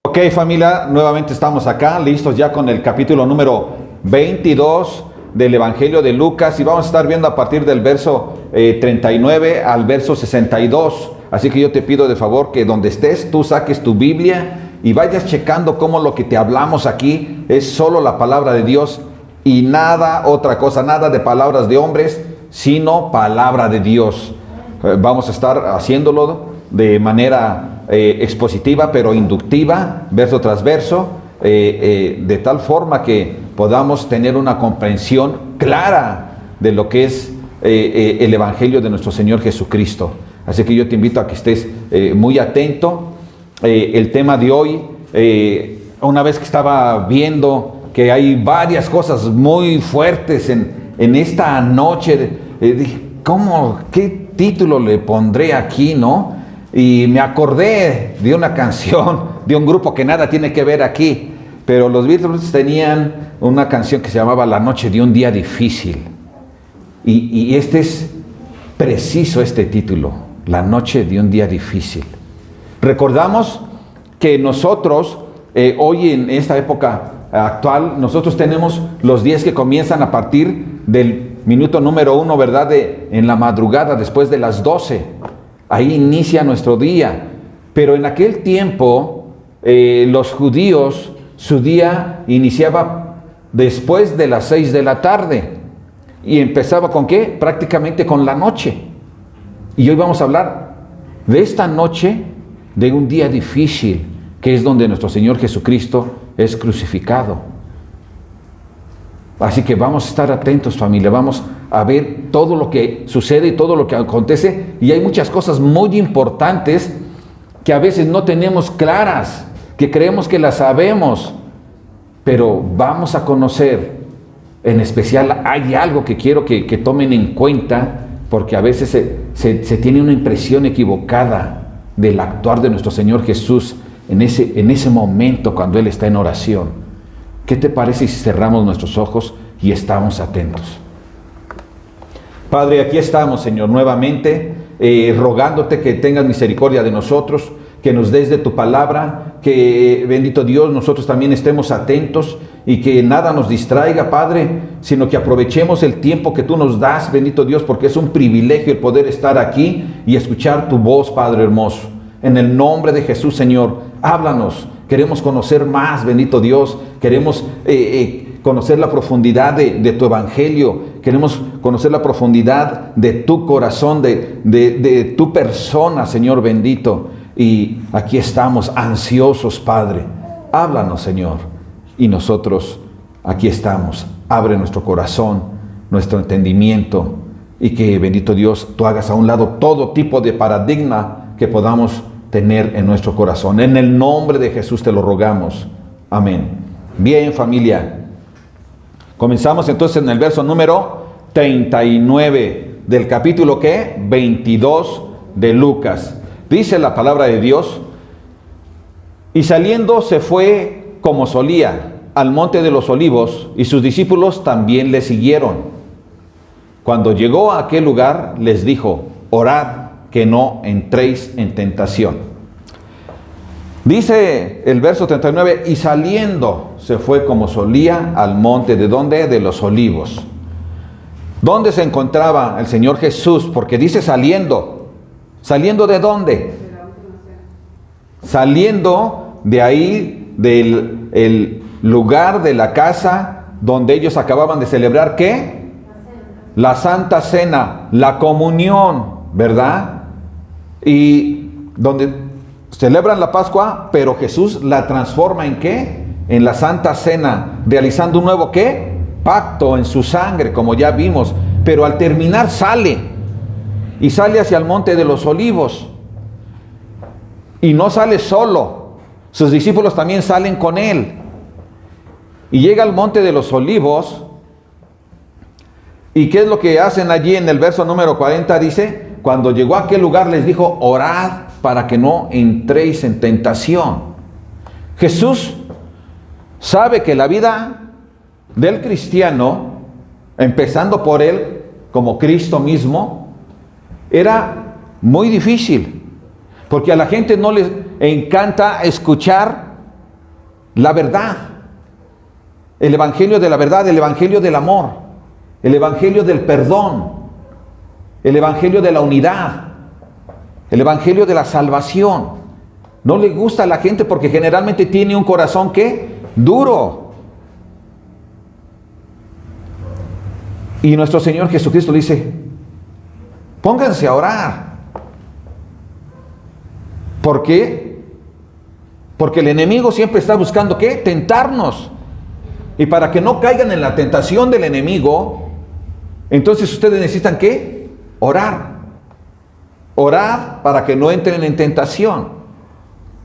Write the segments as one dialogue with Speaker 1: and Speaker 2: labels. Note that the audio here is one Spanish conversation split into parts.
Speaker 1: Ok, familia, nuevamente estamos acá, listos ya con el capítulo número 22 del Evangelio de Lucas, y vamos a estar viendo a partir del verso 39 al verso 62. Así que yo te pido de favor que donde estés, tú saques tu Biblia y vayas checando cómo lo que te hablamos aquí es solo la palabra de Dios y nada otra cosa, nada de palabras de hombres, sino palabra de Dios. Vamos a estar haciéndolo de manera expositiva, pero inductiva, verso tras verso, de tal forma que podamos tener una comprensión clara de lo que es el Evangelio de nuestro Señor Jesucristo. Así que yo te invito a que estés muy atento. El tema de hoy, una vez que estaba viendo que hay varias cosas muy fuertes en esta noche, dije, ¿qué título le pondré aquí, no? Y me acordé de una canción de un grupo que nada tiene que ver aquí, pero los Beatles tenían una canción que se llamaba La noche de un día difícil, y este es preciso, este título, La noche de un día difícil. Recordamos que nosotros hoy en esta época actual, nosotros tenemos los días que comienzan a partir del minuto número 1, ¿verdad? En la madrugada, después de las 12. Ahí inicia nuestro día. Pero en aquel tiempo, los judíos, su día iniciaba después de las 6 de la tarde. Y empezaba ¿con qué? Prácticamente con la noche. Y hoy vamos a hablar de esta noche, de un día difícil, que es donde nuestro Señor Jesucristo es crucificado. Así que vamos a estar atentos, familia, vamos a ver todo lo que sucede y todo lo que acontece, y hay muchas cosas muy importantes que a veces no tenemos claras, que creemos que las sabemos, pero vamos a conocer. En especial hay algo que quiero que tomen en cuenta, porque a veces se tiene una impresión equivocada del actuar de nuestro Señor Jesús en ese momento cuando Él está en oración. ¿Qué te parece si cerramos nuestros ojos y estamos atentos? Padre, aquí estamos, Señor, nuevamente, rogándote que tengas misericordia de nosotros, que nos des de tu palabra, que, bendito Dios, nosotros también estemos atentos y que nada nos distraiga, Padre, sino que aprovechemos el tiempo que tú nos das, bendito Dios, porque es un privilegio el poder estar aquí y escuchar tu voz, Padre hermoso. En el nombre de Jesús, Señor, háblanos. Queremos conocer más, bendito Dios. Queremos conocer la profundidad de tu evangelio. Queremos conocer la profundidad de tu corazón, de tu persona, Señor bendito. Y aquí estamos ansiosos, Padre. Háblanos, Señor. Y nosotros aquí estamos. Abre nuestro corazón, nuestro entendimiento. Y que, bendito Dios, tú hagas a un lado todo tipo de paradigma que podamos tener en nuestro corazón. En el nombre de Jesús te lo rogamos. Amén. Bien, familia. Comenzamos entonces en el verso número 39 del capítulo, ¿qué? 22 de Lucas. Dice la palabra de Dios: y saliendo se fue como solía al monte de los olivos, y sus discípulos también le siguieron. Cuando llegó a aquel lugar, les dijo: orad, que no entréis en tentación. Dice el verso 39, y saliendo se fue como solía al monte, ¿de dónde? De los olivos. ¿Dónde se encontraba el Señor Jesús? Porque dice saliendo. ¿Saliendo de dónde? Saliendo de ahí, del lugar de la casa donde ellos acababan de celebrar, ¿qué? La Santa Cena, la comunión, ¿verdad? Y donde celebran la Pascua, pero Jesús la transforma ¿en qué? En la Santa Cena, realizando un nuevo ¿qué? Pacto en su sangre, como ya vimos. Pero al terminar sale hacia el monte de los olivos, y no sale solo, sus discípulos también salen con él, y llega al monte de los olivos. ¿Y qué es lo que hacen allí? En el verso número 40 dice: cuando llegó a aquel lugar les dijo: orad para que no entréis en tentación. Jesús sabe que la vida del cristiano, empezando por él como Cristo mismo, era muy difícil, porque a la gente no les encanta escuchar la verdad. El evangelio de la verdad, el evangelio del amor, el evangelio del perdón, el evangelio de la unidad, el evangelio de la salvación. No le gusta a la gente porque generalmente tiene un corazón ¿qué? Duro. Y nuestro Señor Jesucristo dice, pónganse a orar. ¿Por qué? Porque el enemigo siempre está buscando ¿qué? Tentarnos. Y para que no caigan en la tentación del enemigo, entonces ustedes necesitan ¿qué? Orar. Orar para que no entren en tentación.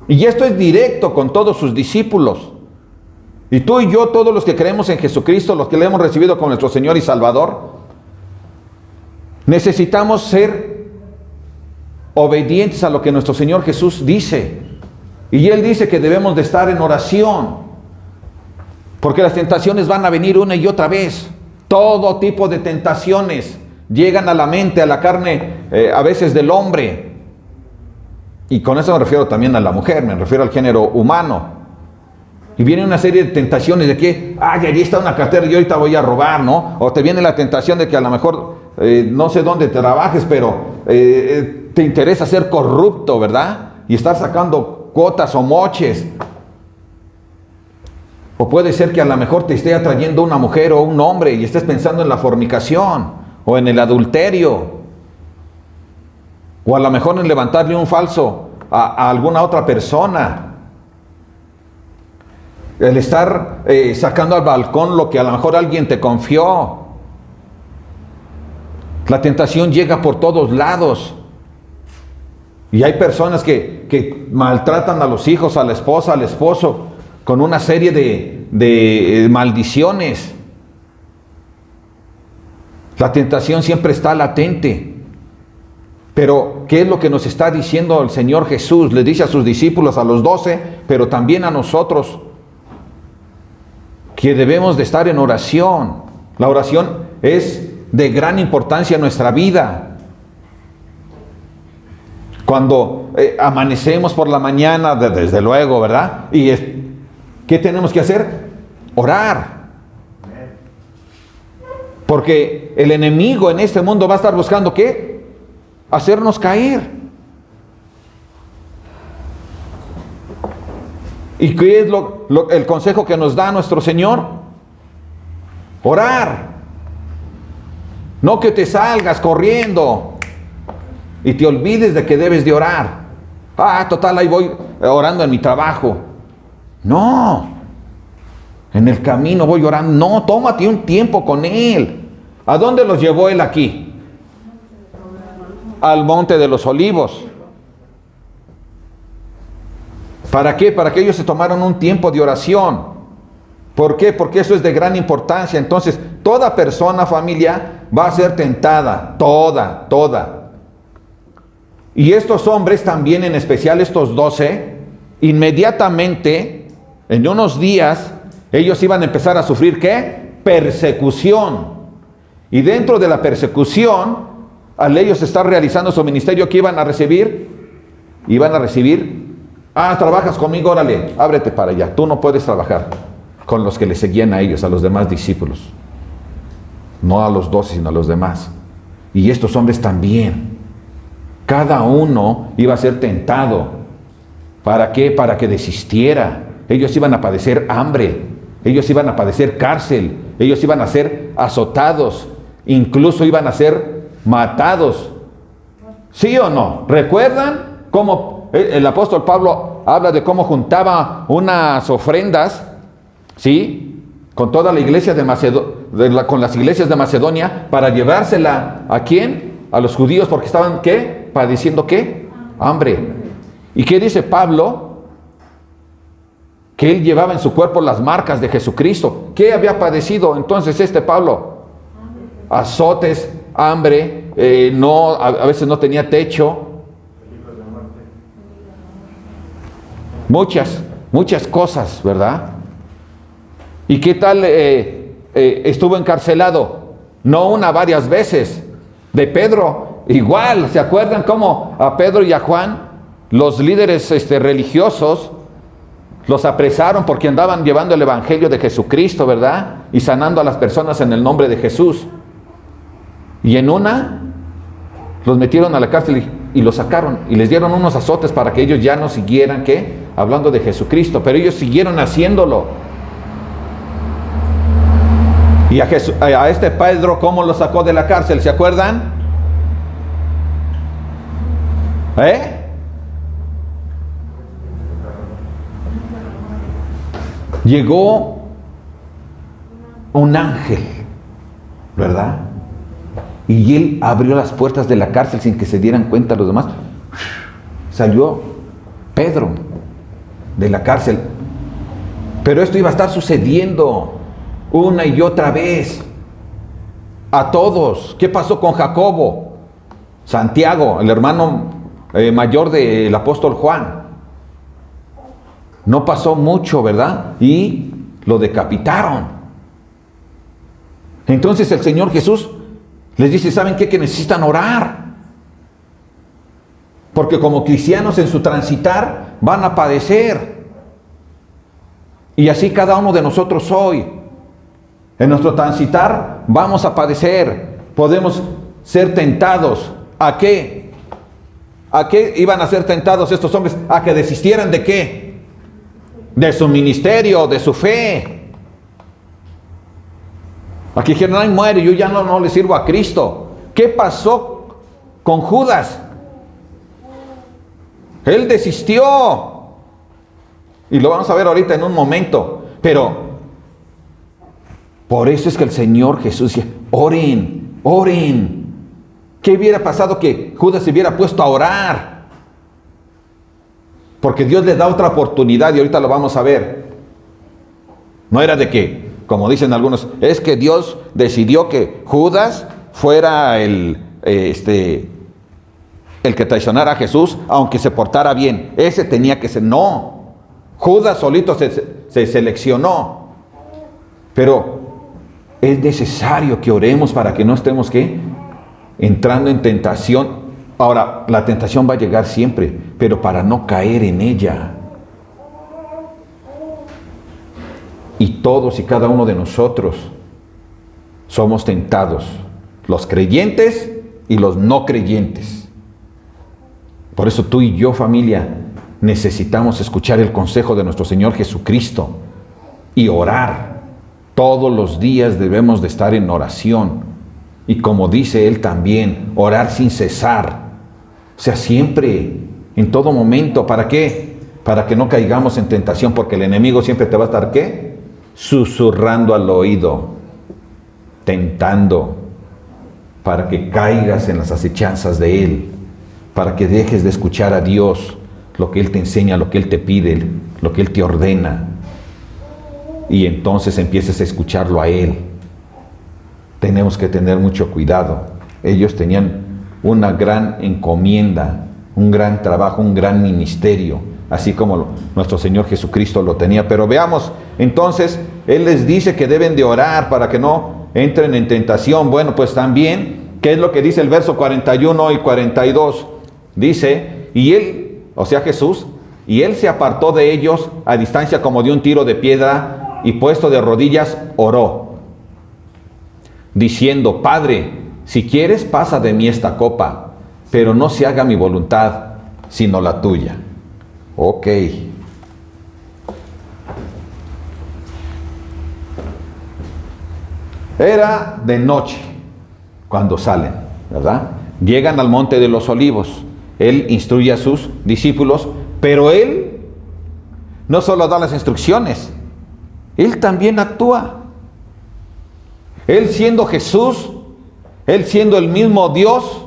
Speaker 1: Y esto es directo con todos sus discípulos. Y tú y yo, todos los que creemos en Jesucristo, los que le hemos recibido como nuestro Señor y Salvador, necesitamos ser obedientes a lo que nuestro Señor Jesús dice. Y Él dice que debemos de estar en oración. Porque las tentaciones van a venir una y otra vez. Todo tipo de tentaciones llegan a la mente, a la carne, a veces del hombre. Y con eso me refiero también a la mujer, me refiero al género humano. Y viene una serie de tentaciones de que, ay, allí está una cartera y yo ahorita voy a robar, ¿no? O te viene la tentación de que a lo mejor, no sé dónde trabajes, pero te interesa ser corrupto, ¿verdad? Y estar sacando cuotas o moches. O puede ser que a lo mejor te esté atrayendo una mujer o un hombre y estés pensando en la fornicación o en el adulterio. O a lo mejor en levantarle un falso a alguna otra persona. El estar sacando al balcón lo que a lo mejor alguien te confió. La tentación llega por todos lados. Y hay personas que maltratan a los hijos, a la esposa, al esposo, con una serie de maldiciones. La tentación siempre está latente. Pero, ¿qué es lo que nos está diciendo el Señor Jesús? Le dice a sus discípulos, a los 12, pero también a nosotros, que debemos de estar en oración. La oración es de gran importancia en nuestra vida. Cuando amanecemos por la mañana, desde luego, ¿verdad? Y ¿qué tenemos que hacer? Orar. Porque el enemigo en este mundo va a estar buscando ¿qué? Hacernos caer. ¿Y qué es el consejo que nos da nuestro Señor? Orar. No que te salgas corriendo y te olvides de que debes de orar. Ah, total, ahí voy orando en mi trabajo. No. En el camino voy orando. No, tómate un tiempo con Él. ¿A dónde los llevó Él aquí? Al monte de los olivos. ¿Para qué? Para que ellos se tomaron un tiempo de oración. ¿Por qué? Porque eso es de gran importancia. Entonces, toda persona, familia, va a ser tentada. Toda. Y estos hombres también, en especial estos 12, inmediatamente, en unos días, ellos iban a empezar a sufrir, ¿qué? Persecución. Y dentro de la persecución, al ellos estar realizando su ministerio, ¿qué iban a recibir? Iban a recibir, trabajas conmigo, órale, ábrete para allá. Tú no puedes trabajar con los que le seguían a ellos, a los demás discípulos. No a los 12, sino a los demás. Y estos hombres también. Cada uno iba a ser tentado. ¿Para qué? Para que desistiera. Ellos iban a padecer hambre. Ellos iban a padecer cárcel. Ellos iban a ser azotados. Incluso iban a ser matados. ¿Sí o no? ¿Recuerdan cómo el apóstol Pablo habla de cómo juntaba unas ofrendas, ¿sí? Con toda la iglesia de Macedonia, con las iglesias de Macedonia, para llevársela ¿a quién? A los judíos, porque estaban ¿qué? Padeciendo ¿qué? Hambre. ¿Y qué dice Pablo? Que él llevaba en su cuerpo las marcas de Jesucristo. ¿Qué había padecido entonces Pablo? Azotes, hambre, a veces no tenía techo. Muchas cosas, ¿verdad? ¿Y qué tal estuvo encarcelado? No una, varias veces. De Pedro, igual. ¿Se acuerdan cómo a Pedro y a Juan, los líderes religiosos, Los apresaron porque andaban llevando el evangelio de Jesucristo, ¿verdad? Y sanando a las personas en el nombre de Jesús. Y en una, los metieron a la cárcel y los sacaron. Y les dieron unos azotes para que ellos ya no siguieran, ¿qué? Hablando de Jesucristo. Pero ellos siguieron haciéndolo. Y a este Pedro, ¿cómo lo sacó de la cárcel? ¿Se acuerdan? Llegó un ángel, ¿verdad? Y él abrió las puertas de la cárcel sin que se dieran cuenta los demás. Salió Pedro de la cárcel. Pero esto iba a estar sucediendo una y otra vez a todos. ¿Qué pasó con Jacobo? Santiago, el hermano mayor del apóstol Juan. No pasó mucho, ¿verdad? Y lo decapitaron. Entonces el Señor Jesús les dice, ¿saben qué? Que necesitan orar. Porque como cristianos en su transitar van a padecer. Y así cada uno de nosotros hoy. En nuestro transitar vamos a padecer. Podemos ser tentados. ¿A qué? ¿A qué iban a ser tentados estos hombres? ¿A que desistieran de qué? De su ministerio, de su fe. Aquí dijeron, ay, muere, yo ya no le sirvo a Cristo. ¿Qué pasó con Judas? Él desistió. Y lo vamos a ver ahorita en un momento. Pero por eso es que el Señor Jesús dice, oren, oren. ¿Qué hubiera pasado que Judas se hubiera puesto a orar? Porque Dios le da otra oportunidad y ahorita lo vamos a ver. No era de que, como dicen algunos, es que Dios decidió que Judas fuera el que traicionara a Jesús, aunque se portara bien. Ese tenía que ser. No. Judas solito se seleccionó. Pero es necesario que oremos para que no estemos, ¿qué? Entrando en tentación. Ahora, la tentación va a llegar siempre, pero para no caer en ella. Y todos y cada uno de nosotros somos tentados, los creyentes y los no creyentes. Por eso tú y yo, familia, necesitamos escuchar el consejo de nuestro Señor Jesucristo y orar. Todos los días debemos de estar en oración. Y como dice Él también, orar sin cesar. O sea, siempre, en todo momento. ¿Para qué? Para que no caigamos en tentación, porque el enemigo siempre te va a estar, ¿qué? Susurrando al oído, tentando, para que caigas en las acechanzas de Él, para que dejes de escuchar a Dios, lo que Él te enseña, lo que Él te pide, lo que Él te ordena, y entonces empieces a escucharlo a Él. Tenemos que tener mucho cuidado. Ellos tenían una gran encomienda, un gran trabajo, un gran ministerio, así como nuestro Señor Jesucristo lo tenía. Pero veamos, entonces, Él les dice que deben de orar para que no entren en tentación. Bueno, pues también, ¿qué es lo que dice el verso 41 y 42? Dice, y Él, o sea Jesús, y Él se apartó de ellos a distancia como de un tiro de piedra y puesto de rodillas oró, diciendo, Padre, si quieres, pasa de mí esta copa, pero no se haga mi voluntad, sino la tuya. Ok. Era de noche cuando salen, ¿verdad? Llegan al monte de los olivos. Él instruye a sus discípulos, pero Él no solo da las instrucciones, Él también actúa. Él siendo Jesús, Él siendo el mismo Dios,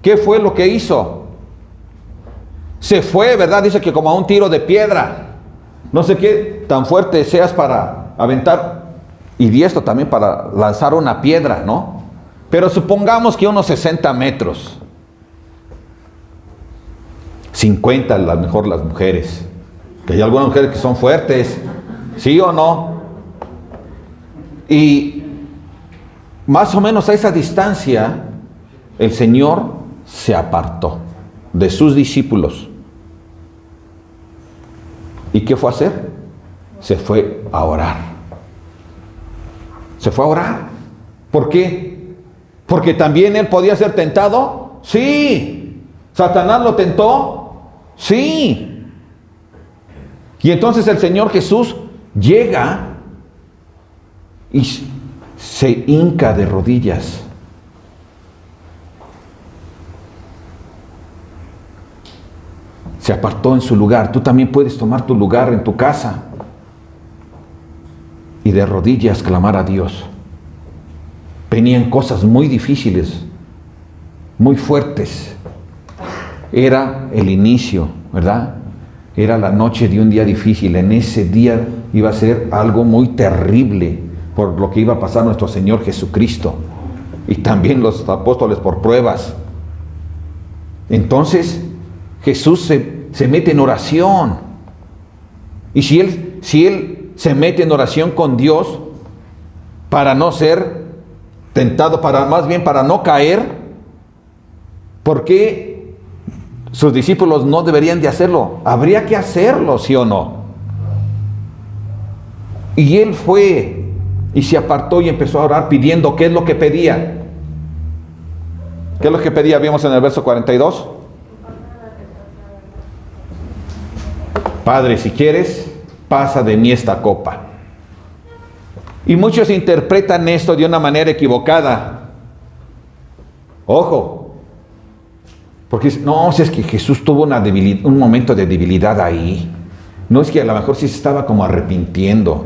Speaker 1: ¿qué fue lo que hizo? Se fue, ¿verdad? Dice que como a un tiro de piedra. No sé qué tan fuerte seas para aventar, y diestro también para lanzar una piedra, ¿no? Pero supongamos que unos 60 metros. 50 a lo mejor las mujeres. Que hay algunas mujeres que son fuertes, ¿sí o no? Y más o menos a esa distancia, el Señor se apartó de sus discípulos. ¿Y qué fue a hacer? Se fue a orar. Se fue a orar. ¿Por qué? Porque también él podía ser tentado. Sí. ¿Satanás lo tentó? Sí. Y entonces el Señor Jesús llega y se hinca de rodillas. Se apartó en su lugar. Tú también puedes tomar tu lugar en tu casa y de rodillas clamar a Dios. Venían cosas muy difíciles, muy fuertes. Era el inicio, ¿verdad? Era la noche de un día difícil. En ese día iba a ser algo muy terrible por lo que iba a pasar nuestro Señor Jesucristo. Y también los apóstoles por pruebas. Entonces Jesús se mete en oración. Y si él se mete en oración con Dios para no ser tentado, más bien para no caer, ¿por qué sus discípulos no deberían de hacerlo? Habría que hacerlo, ¿sí o no? Y él fue y se apartó y empezó a orar pidiendo. ¿Qué es lo que pedía? ¿Qué es lo que pedía? Vimos en el verso 42. Padre, si quieres, pasa de mí esta copa. Y muchos interpretan esto de una manera equivocada. Ojo. Porque no, si es que Jesús tuvo un momento de debilidad ahí. No es que a lo mejor sí se estaba como arrepintiendo.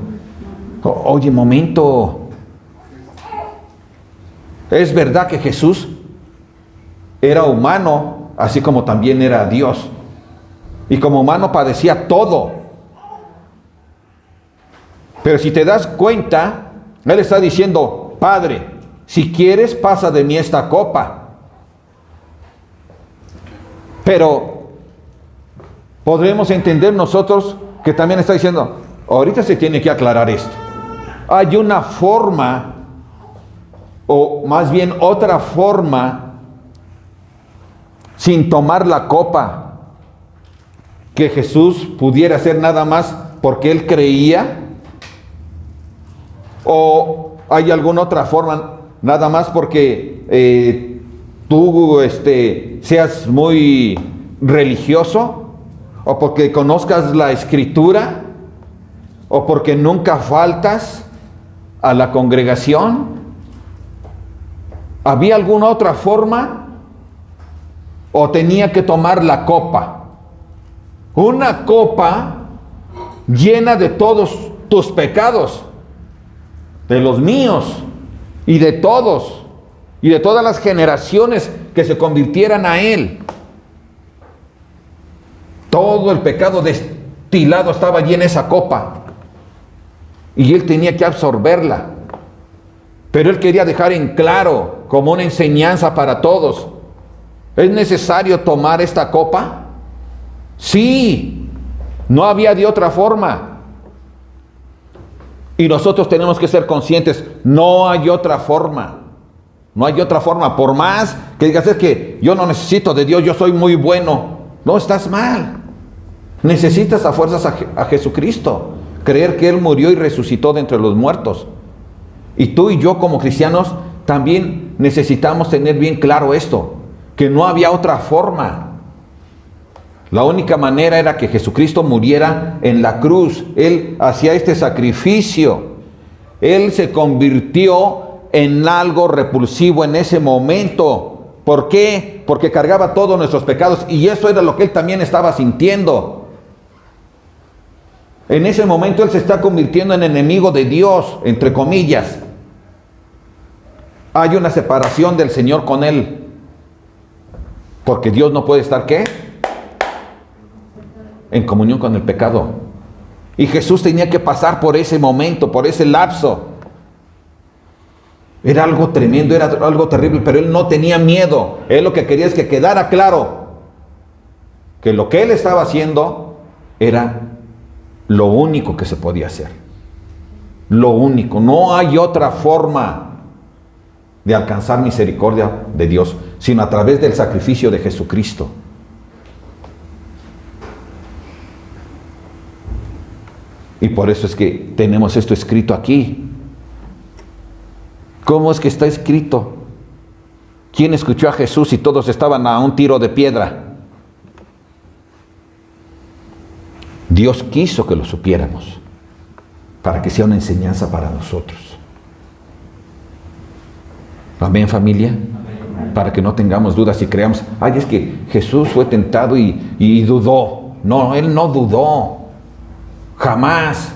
Speaker 1: Oye, momento. Es verdad que Jesús era humano, así como también era Dios. Y como humano padecía todo. Pero si te das cuenta, Él está diciendo, Padre, si quieres, pasa de mí esta copa. Pero podremos entender nosotros que también está diciendo, ahorita se tiene que aclarar esto. Hay una forma, o más bien otra forma, sin tomar la copa, que Jesús pudiera hacer nada más porque Él creía. ¿O hay alguna otra forma nada más porque tú seas muy religioso? ¿O porque conozcas la Escritura? ¿O porque nunca faltas a la congregación? ¿Había alguna otra forma? ¿O tenía que tomar la copa? Una copa llena de todos tus pecados, de los míos y de todos, y de todas las generaciones que se convirtieran a Él. Todo el pecado destilado estaba allí en esa copa, y Él tenía que absorberla. Pero Él quería dejar en claro, como una enseñanza para todos, ¿es necesario tomar esta copa? Sí, no había de otra forma. Y nosotros tenemos que ser conscientes, no hay otra forma. No hay otra forma. Por más que digas, es que yo no necesito de Dios, yo soy muy bueno. No, estás mal. Necesitas a fuerzas a Jesucristo. Creer que Él murió y resucitó de entre los muertos. Y tú y yo como cristianos también necesitamos tener bien claro esto, que no había otra forma. La única manera era que Jesucristo muriera en la cruz. Él hacía este sacrificio. Él se convirtió en algo repulsivo en ese momento. ¿Por qué? Porque cargaba todos nuestros pecados. Y eso era lo que Él también estaba sintiendo. En ese momento Él se está convirtiendo en enemigo de Dios, entre comillas. Hay una separación del Señor con Él. Porque Dios no puede estar, ¿qué? En comunión con el pecado. Y Jesús tenía que pasar por ese momento, por ese lapso. Era algo tremendo, era algo terrible, pero Él no tenía miedo. Él lo que quería es que quedara claro que lo que Él estaba haciendo era lo único que se podía hacer. Lo único. No hay otra forma de alcanzar misericordia de Dios, sino a través del sacrificio de Jesucristo. Y por eso es que tenemos esto escrito aquí. ¿Cómo es que está escrito? ¿Quién escuchó a Jesús y todos estaban a un tiro de piedra? Dios quiso que lo supiéramos, para que sea una enseñanza para nosotros. Amén, familia. Amén. Para que no tengamos dudas y creamos, ay, es que Jesús fue tentado y dudó. No, Él no dudó. Jamás.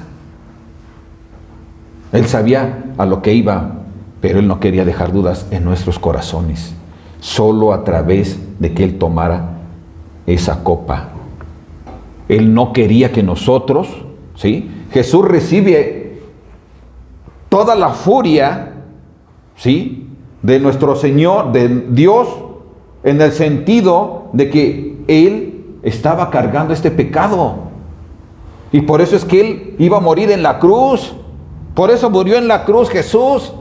Speaker 1: Él sabía a lo que iba, pero Él no quería dejar dudas en nuestros corazones. Solo a través de que Él tomara esa copa. Él no quería que nosotros, ¿sí? Jesús recibe toda la furia, ¿sí?, de nuestro Señor, de Dios, en el sentido de que Él estaba cargando este pecado. Y por eso es que Él iba a morir en la cruz. Por eso murió en la cruz Jesús.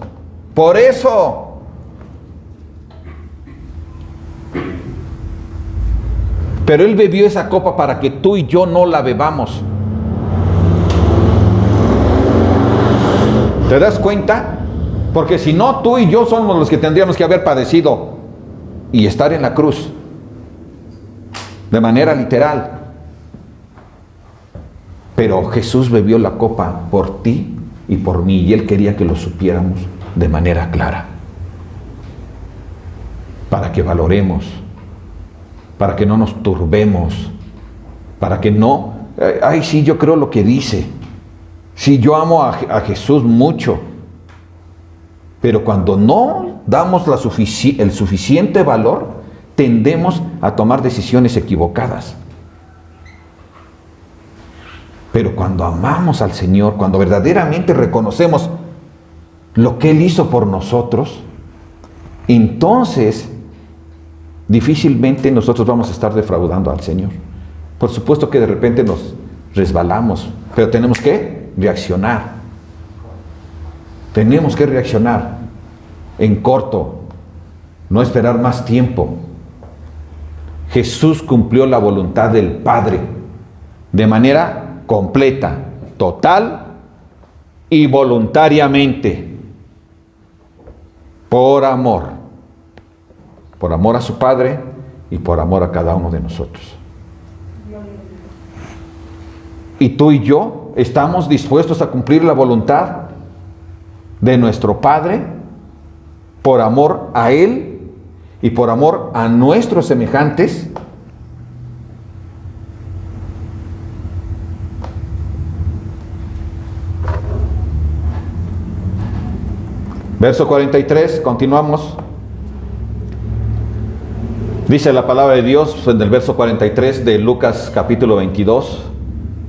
Speaker 1: Por eso. Pero Él bebió esa copa para que tú y yo no la bebamos. ¿Te das cuenta? Porque si no, tú y yo somos los que tendríamos que haber padecido y estar en la cruz. De manera literal. Pero Jesús bebió la copa por ti y por mí. Y Él quería que lo supiéramos de manera clara. Para que valoremos. Para que no nos turbemos. Para que no... ay, sí, yo creo lo que dice. Sí, yo amo a Jesús mucho. Pero cuando no damos el suficiente valor, tendemos a tomar decisiones equivocadas. Pero cuando amamos al Señor, cuando verdaderamente reconocemos lo que Él hizo por nosotros, entonces difícilmente nosotros vamos a estar defraudando al Señor. Por supuesto que de repente nos resbalamos, pero tenemos que reaccionar. Tenemos que reaccionar en corto, no esperar más tiempo. Jesús cumplió la voluntad del Padre de manera completa, total y voluntariamente, por amor a su Padre y por amor a cada uno de nosotros. Y tú y yo estamos dispuestos a cumplir la voluntad de nuestro Padre por amor a Él y por amor a nuestros semejantes. Verso 43, continuamos. Dice la palabra de Dios en el verso 43 de Lucas capítulo 22.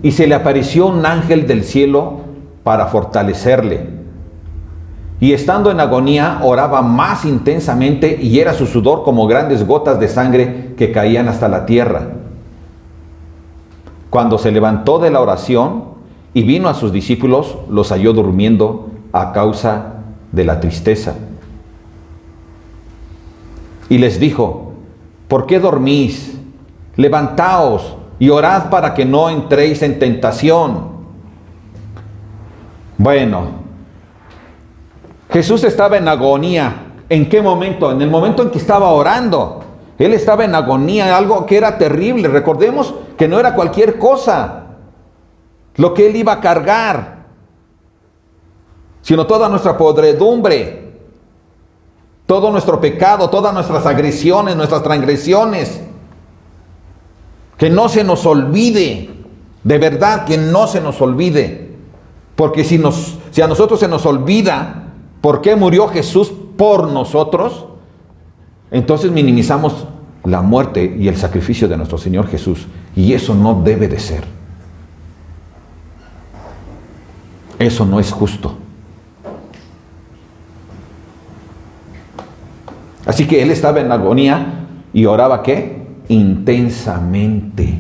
Speaker 1: Y se le apareció un ángel del cielo para fortalecerle. Y estando en agonía, oraba más intensamente y era su sudor como grandes gotas de sangre que caían hasta la tierra. Cuando se levantó de la oración y vino a sus discípulos, los halló durmiendo a causa de la tristeza. Y les dijo: ¿por qué dormís? Levantaos y orad para que no entréis en tentación. Bueno, Jesús estaba en agonía. ¿En qué momento? En el momento en que estaba orando. Él estaba en agonía, algo que era terrible. Recordemos que no era cualquier cosa lo que Él iba a cargar, sino toda nuestra podredumbre, todo nuestro pecado, todas nuestras agresiones, nuestras transgresiones. Que no se nos olvide, de verdad que no se nos olvide. Porque si a nosotros se nos olvida por qué murió Jesús por nosotros, entonces minimizamos la muerte y el sacrificio de nuestro Señor Jesús. Y eso no debe de ser. Eso no es justo. Así que Él estaba en agonía y oraba ¿qué? Intensamente.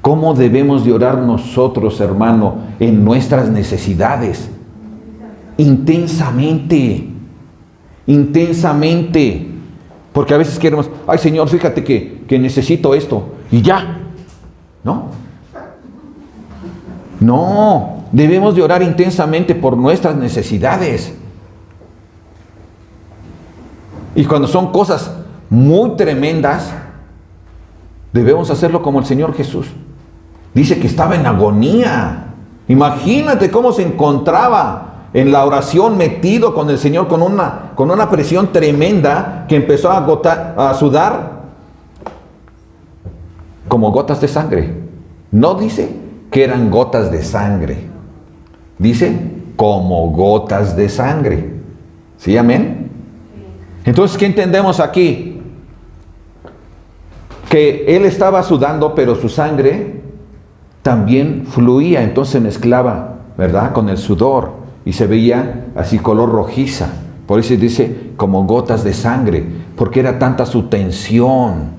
Speaker 1: ¿Cómo debemos de orar nosotros, hermano, en nuestras necesidades? Intensamente. Intensamente. Porque a veces queremos, ay Señor, fíjate que necesito esto. Y ya. ¿No? No. Debemos de orar intensamente por nuestras necesidades. Y cuando son cosas muy tremendas, debemos hacerlo como el Señor Jesús. Dice que estaba en agonía. Imagínate cómo se encontraba en la oración, metido con el Señor, con una presión tremenda, que empezó a sudar como gotas de sangre. No dice que eran gotas de sangre, dice como gotas de sangre. ¿Sí, amén? Entonces, ¿qué entendemos aquí? Que él estaba sudando, pero su sangre también fluía, entonces se mezclaba, ¿verdad?, con el sudor, y se veía así color rojiza. Por eso dice como gotas de sangre, porque era tanta su tensión.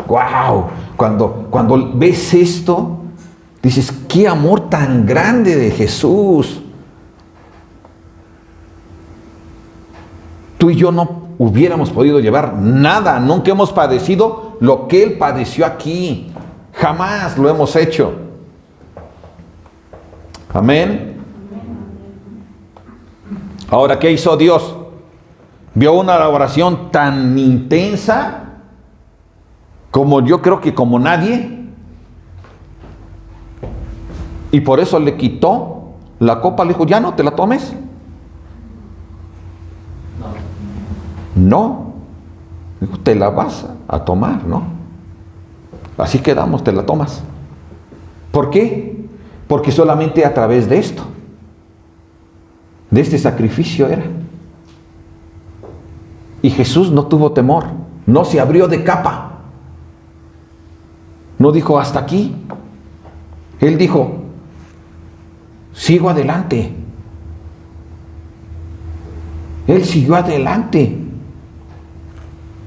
Speaker 1: ¡Wow! Cuando ves esto, dices, ¡qué amor tan grande de Jesús! Tú y yo no hubiéramos podido llevar nada, nunca hemos padecido lo que Él padeció aquí. Jamás lo hemos hecho. Amén. Ahora, ¿qué hizo Dios? Vio una oración tan intensa como yo creo que como nadie, y por eso le quitó la copa, le dijo, ya no te la tomes. No, dijo, te la vas a tomar, ¿no? Así quedamos, te la tomas. ¿Por qué? Porque solamente a través de esto, de este sacrificio era. Y Jesús no tuvo temor, no se abrió de capa, no dijo hasta aquí. Él dijo, sigo adelante. Él siguió adelante,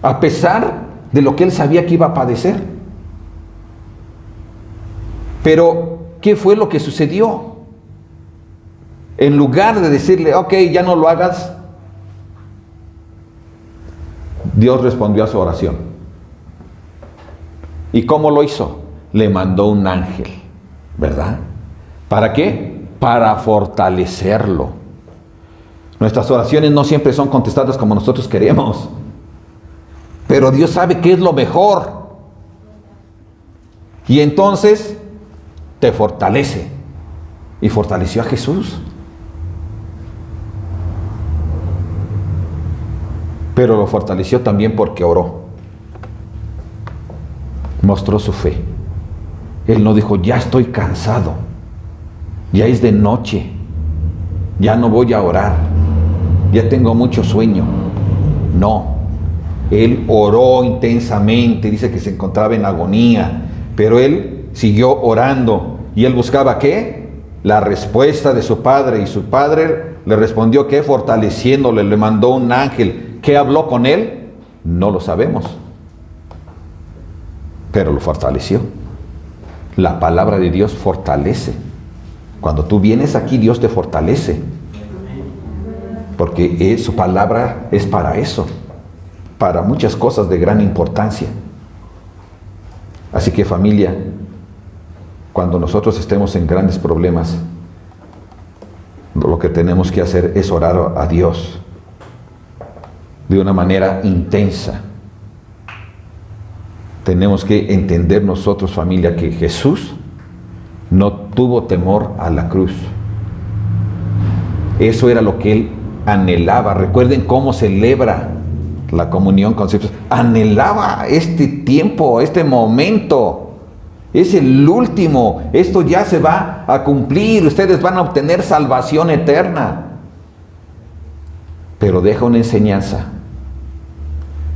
Speaker 1: a pesar de lo que él sabía que iba a padecer. Pero, ¿qué fue lo que sucedió? En lugar de decirle, ok, ya no lo hagas, Dios respondió a su oración. ¿Y cómo lo hizo? Le mandó un ángel, ¿verdad? ¿Para qué? Para fortalecerlo. Nuestras oraciones no siempre son contestadas como nosotros queremos, pero Dios sabe qué es lo mejor. Y entonces te fortalece. Y fortaleció a Jesús. Pero lo fortaleció también porque oró. Mostró su fe. Él no dijo, ya estoy cansado, ya es de noche, ya no voy a orar, ya tengo mucho sueño. No, él oró intensamente, dice que se encontraba en agonía, pero él siguió orando y él buscaba ¿qué? La respuesta de su padre, y su padre le respondió ¿qué? Fortaleciéndole, le mandó un ángel. ¿Qué habló con él? No lo sabemos, pero lo fortaleció. La palabra de Dios fortalece. Cuando tú vienes aquí, Dios te fortalece, porque su palabra es para eso, para muchas cosas de gran importancia. Así que, familia, cuando nosotros estemos en grandes problemas, lo que tenemos que hacer es orar a Dios de una manera intensa. Tenemos que entender nosotros, familia, que Jesús no tuvo temor a la cruz. Eso era lo que él anhelaba. Recuerden cómo celebra la comunión con sus hijos. Anhelaba este tiempo, este momento. Es el último. Esto ya se va a cumplir. Ustedes van a obtener salvación eterna. Pero deja una enseñanza.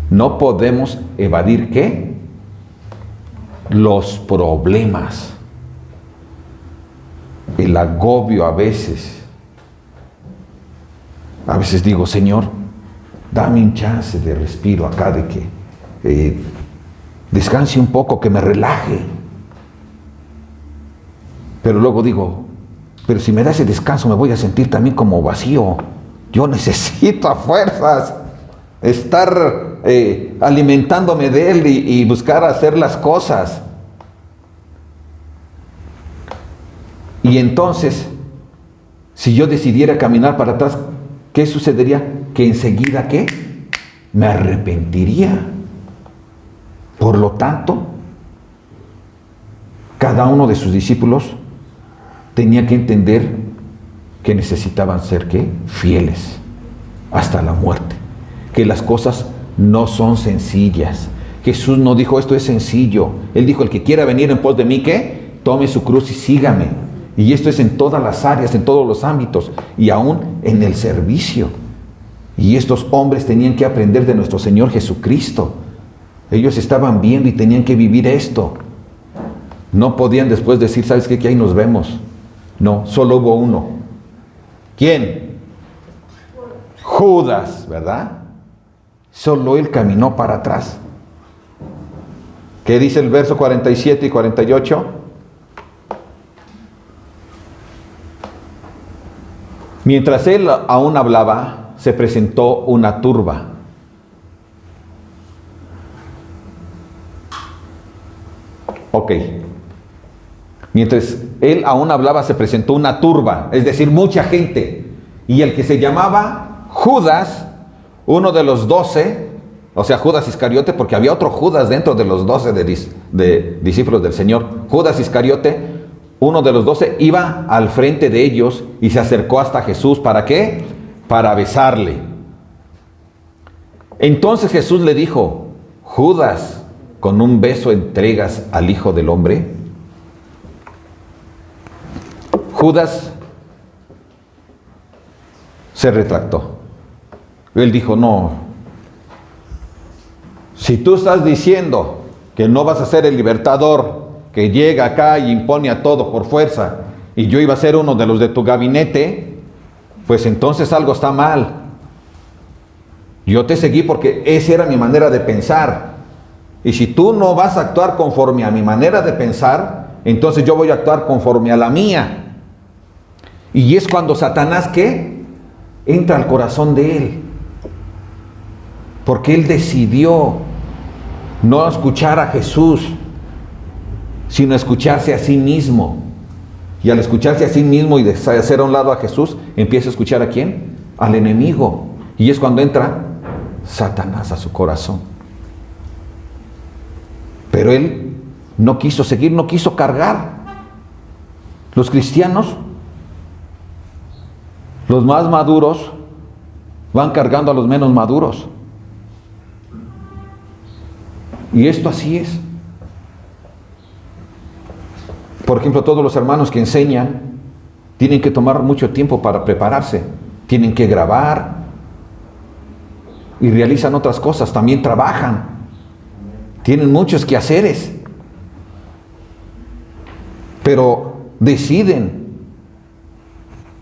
Speaker 1: No podemos evadir ¿qué? Los problemas. El agobio a veces. A veces digo, Señor, dame un chance de respiro acá, de que descanse un poco, que me relaje. Pero luego digo, pero si me da ese descanso me voy a sentir también como vacío. Yo necesito a fuerzas estar alimentándome de Él y buscar hacer las cosas. Y entonces Si yo decidiera caminar para atrás, ¿qué sucedería? Que enseguida, ¿qué? Me arrepentiría. Por lo tanto, cada uno de sus discípulos tenía que entender que necesitaban ser, ¿qué? Fieles hasta la muerte. Que las cosas no son sencillas. Jesús no dijo esto es sencillo. Él dijo, el que quiera venir en pos de mí, ¿qué? Tome su cruz y sígame. Y esto es en todas las áreas, en todos los ámbitos, y aún en el servicio. Y estos hombres tenían que aprender de nuestro Señor Jesucristo. Ellos estaban viendo y tenían que vivir esto. No podían después decir, ¿sabes qué? Que ahí nos vemos. No, solo hubo uno. ¿Quién? Judas, ¿verdad? Solo él caminó para atrás. ¿Qué dice el verso 47 y 48? Mientras él aún hablaba, se presentó una turba. Ok. Mientras él aún hablaba, se presentó una turba, es decir, mucha gente. Y el que se llamaba Judas, uno de los 12, o sea, Judas Iscariote, porque había otro Judas dentro de los 12 de discípulos del Señor. Judas Iscariote, uno de los 12, iba al frente de ellos y se acercó hasta Jesús. ¿Para qué? Para besarle. Entonces Jesús le dijo, Judas, ¿con un beso entregas al Hijo del Hombre? Judas se retractó. Él dijo, no, si tú estás diciendo que no vas a ser el libertador que llega acá y impone a todo por fuerza, y yo iba a ser uno de los de tu gabinete, pues entonces algo está mal. Yo te seguí porque esa era mi manera de pensar. Y si tú no vas a actuar conforme a mi manera de pensar, entonces yo voy a actuar conforme a la mía. Y es cuando Satanás, ¿qué? Entra al corazón de él. Porque él decidió no escuchar a Jesús, sino escucharse a sí mismo. Y al escucharse a sí mismo y de hacer a un lado a Jesús, empieza a escuchar ¿a quién? Al enemigo. Y es cuando entra Satanás a su corazón. Pero él no quiso seguir, no quiso cargar. Los cristianos, los más maduros, van cargando a los menos maduros. Y esto así es. Por ejemplo, todos los hermanos que enseñan tienen que tomar mucho tiempo para prepararse. Tienen que grabar y realizan otras cosas. También trabajan. Tienen muchos quehaceres. Pero deciden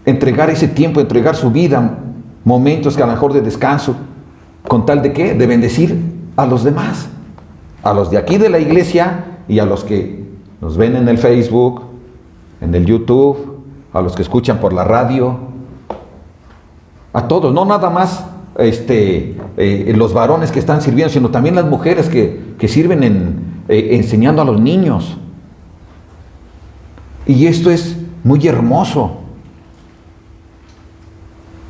Speaker 1: entregar ese tiempo, entregar su vida, momentos que a lo mejor de descanso, con tal de ¿qué? De bendecir a los demás. A los de aquí de la iglesia y a los que nos ven en el Facebook, en el YouTube, a los que escuchan por la radio, a todos, no nada más los varones que están sirviendo, sino también las mujeres que sirven enseñando a los niños. Y esto es muy hermoso.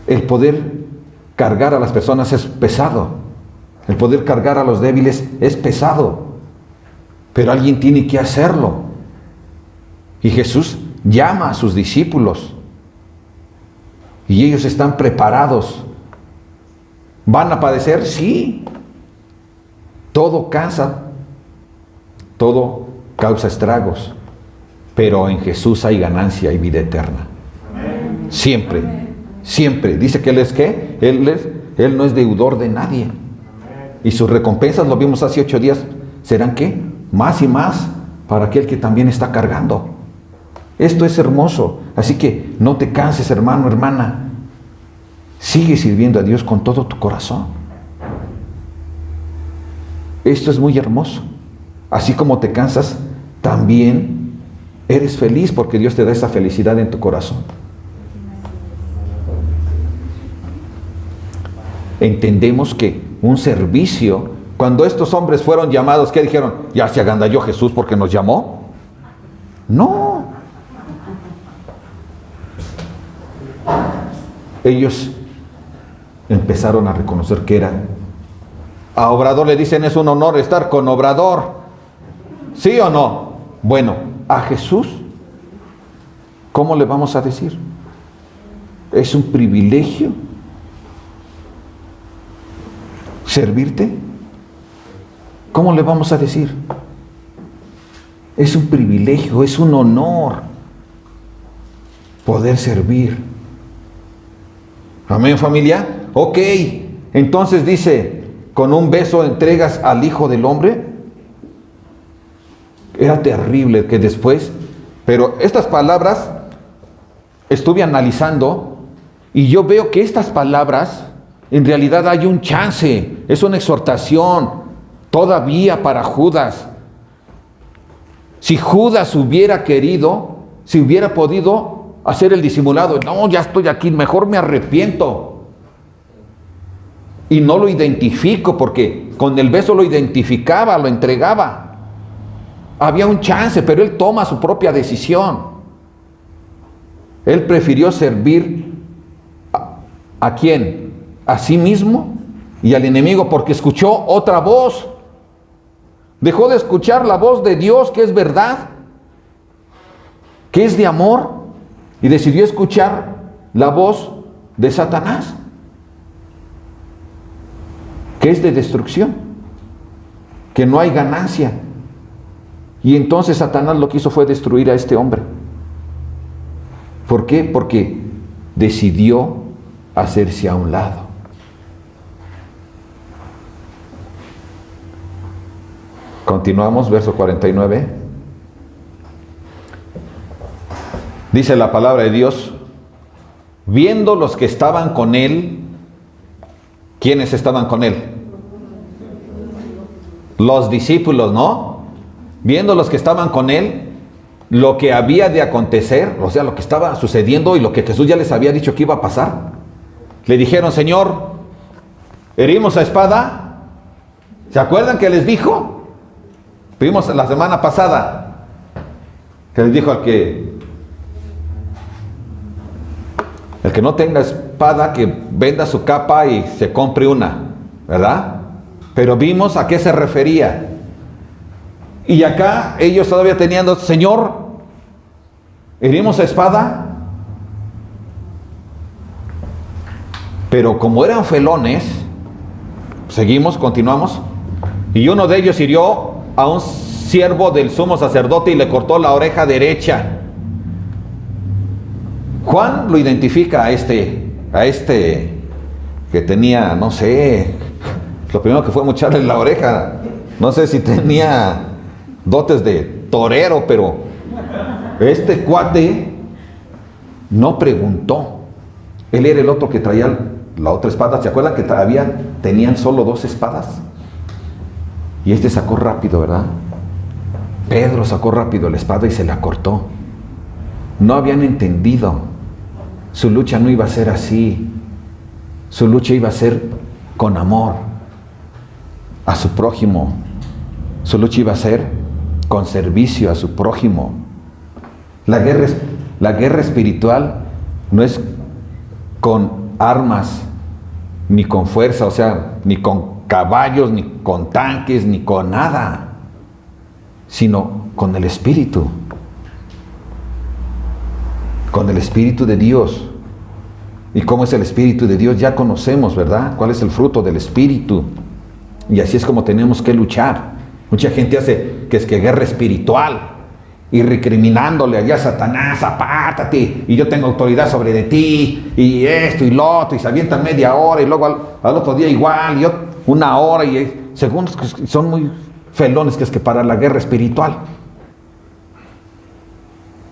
Speaker 1: El poder cargar a las personas es pesado. El poder cargar a los débiles es pesado. Pero alguien tiene que hacerlo. Y Jesús llama a sus discípulos. Y ellos están preparados. ¿Van a padecer? Sí. Todo cansa. Todo causa estragos. Pero en Jesús hay ganancia y vida eterna. Siempre. Siempre. Dice que Él es ¿qué? Él no es deudor de nadie. Y sus recompensas, lo vimos hace 8 días, serán ¿qué? Más y más para aquel que también está cargando. Esto es hermoso. Así que no te canses, hermano, hermana. Sigue sirviendo a Dios con todo tu corazón. Esto es muy hermoso. Así como te cansas, también eres feliz porque Dios te da esa felicidad en tu corazón. Entendemos que un servicio, cuando estos hombres fueron llamados, ¿qué dijeron? ¿Ya se agandalló Jesús porque nos llamó? No. ellos empezaron a reconocer que era. A Obrador le dicen, es un honor estar con Obrador. ¿Sí o no? Bueno, a Jesús, ¿cómo le vamos a decir? ¿Es un privilegio servirte? ¿Cómo le vamos a decir? Es un privilegio, es un honor poder servir. Amén, familia. Ok, entonces dice, con un beso entregas al Hijo del Hombre. Era terrible que después, pero estas palabras estuve analizando y yo veo que estas palabras, en realidad hay un chance, es una exhortación todavía para Judas. Si Judas hubiera querido, si hubiera podido hacer el disimulado, no, ya estoy aquí, mejor me arrepiento. Y no lo identifico, porque con el beso lo identificaba, lo entregaba. Había un chance, pero él toma su propia decisión. Él prefirió servir ¿a quién? A sí mismo y al enemigo, porque escuchó otra voz. Dejó de escuchar la voz de Dios, que es verdad, que es de amor, y decidió escuchar la voz de Satanás, que es de destrucción, que no hay ganancia. Y entonces Satanás lo que hizo fue destruir a este hombre. ¿Por qué? Porque decidió hacerse a un lado. Continuamos, verso 49. Dice la palabra de Dios, viendo los que estaban con él. ¿Quiénes estaban con él? Los discípulos, ¿no? Viendo los que estaban con él, lo que había de acontecer, o sea, lo que estaba sucediendo y lo que Jesús ya les había dicho que iba a pasar. Le dijeron, Señor, ¿herimos a espada? ¿Se acuerdan que les dijo? Vimos la semana pasada que les dijo al que no tenga espada, que venda su capa y se compre una, ¿verdad? Pero vimos a qué se refería. Y acá ellos todavía tenían, Señor, ¿herimos a espada? Pero como eran felones, seguimos, continuamos, y uno de ellos hirió a un siervo del sumo sacerdote y le cortó la oreja derecha. Juan lo identifica a este que tenía, no sé, lo primero que fue mocharle la oreja, no sé si tenía dotes de torero, pero este cuate no preguntó. Él era el otro que traía la otra espada. ¿Se acuerdan que tenían solo 2 espadas? Y este sacó rápido, ¿verdad? Pedro sacó rápido la espada y se la cortó. No habían entendido. Su lucha no iba a ser así. Su lucha iba a ser con amor a su prójimo. Su lucha iba a ser con servicio a su prójimo. La guerra espiritual no es con armas, ni con fuerza, o sea, ni con caballos, ni con tanques, ni con nada, sino con el Espíritu. Con el Espíritu de Dios. ¿Y cómo es el Espíritu de Dios? Ya conocemos, ¿verdad? ¿Cuál es el fruto del Espíritu? Y así es como tenemos que luchar. Mucha gente hace que es que guerra espiritual y recriminándole allá a Satanás, apártate, y yo tengo autoridad sobre de ti, y esto y lo otro, y se avientan media hora, y luego al otro día igual, y una hora, y según son muy felones que es que para la guerra espiritual.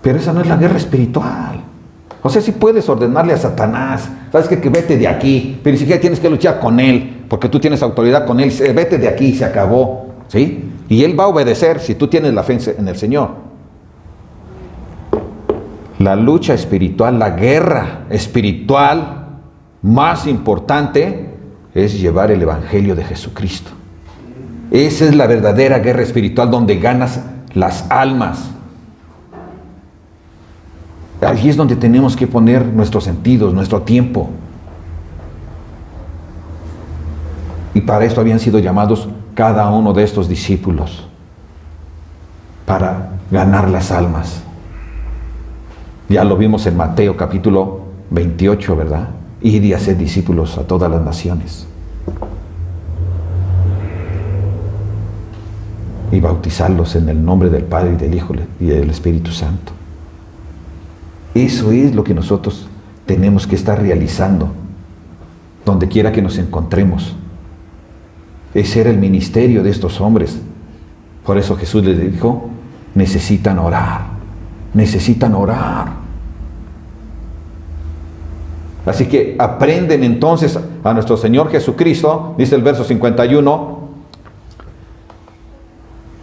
Speaker 1: Pero esa no es la guerra espiritual. O sea, si puedes ordenarle a Satanás, ¿sabes qué? Que vete de aquí, pero ni siquiera tienes que luchar con él, porque tú tienes autoridad con él, vete de aquí, se acabó, ¿sí? Y él va a obedecer si tú tienes la fe en el Señor. La lucha espiritual, la guerra espiritual más importante es llevar el Evangelio de Jesucristo. Esa es la verdadera guerra espiritual donde ganas las almas. Allí es donde tenemos que poner nuestros sentidos, nuestro tiempo. para esto habían sido llamados cada uno de estos discípulos, para ganar las almas. Ya lo vimos en Mateo capítulo 28, ¿verdad? Id y haced discípulos a todas las naciones. Y bautizarlos en el nombre del Padre y del Hijo y del Espíritu Santo. Eso es lo que nosotros tenemos que estar realizando, donde quiera que nos encontremos. Ese era el ministerio de estos hombres. Por eso Jesús les dijo, necesitan orar, necesitan orar. Así que aprenden entonces a nuestro Señor Jesucristo, dice el verso 51.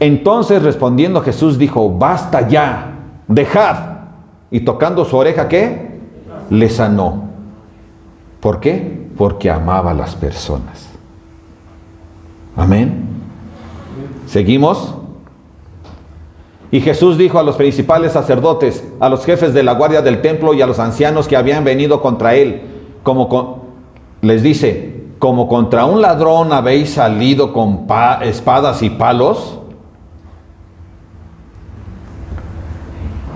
Speaker 1: Entonces respondiendo Jesús dijo, basta ya, dejad. Y tocando su oreja, ¿qué? Le sanó. ¿Por qué? Porque amaba a las personas. Amén. Seguimos. Y Jesús dijo a los principales sacerdotes, a los jefes de la guardia del templo y a los ancianos que habían venido contra él, les dice, como contra un ladrón habéis salido con espadas y palos,